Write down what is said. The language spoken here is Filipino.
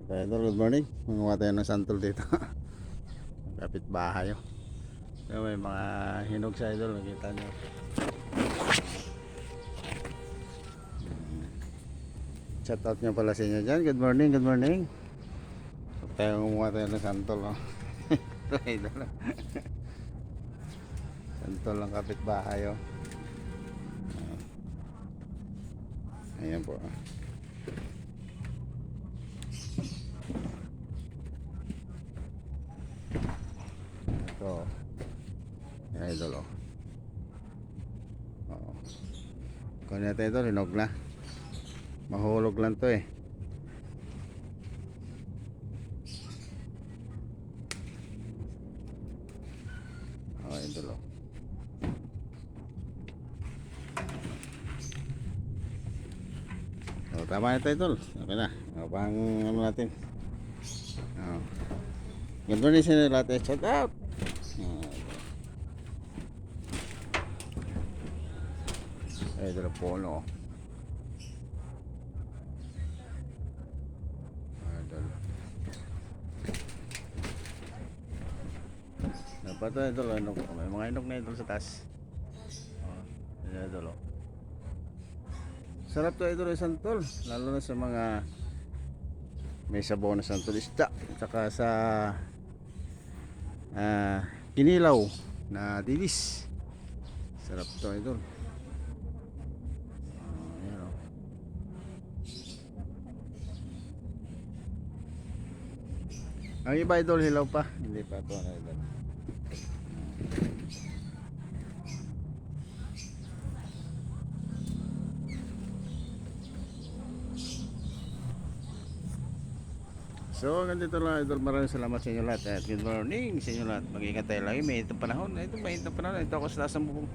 Okay, idol, good morning. Manguha tayo ng santol dito. Kapit bahay. So, may mga hinog sa idol, nakita nyo. Shout out nyo pala sa inyo dyan. Good morning, good morning. So, tayo manguha tayo ng santol. Oh. Ito idol. Santol ng kapit bahay. Oh. Ayan po. Ito. Ayan idol. Oh. Oo. Kung natin ito, hinog na. Mahulog lang to eh. Oh, idol. Oh. So, tama na ito idol. Okay na. O, pang ano natin. Oh. Good morning sa inyo lahat. Shout out. Idol po no. Idol. Dapat ito idol. May mga inog na idol sa taas. Oh, idol. Oh. Sarap to idol yung santol. Lalo na sa mga may sabaw na santol isda. Tsaka sa kinilaw na dilis. Sarap to idol. Ayan, oh. Ang iba idol hilaw pa. Hindi pa to idol. So ganito lang idol, maraming salamat sa inyo lahat at good morning sa inyo lahat. Mag-ingat tayo lagi, may itong panahon. Ito may itong panahon, ito ako sa taas ng bubong.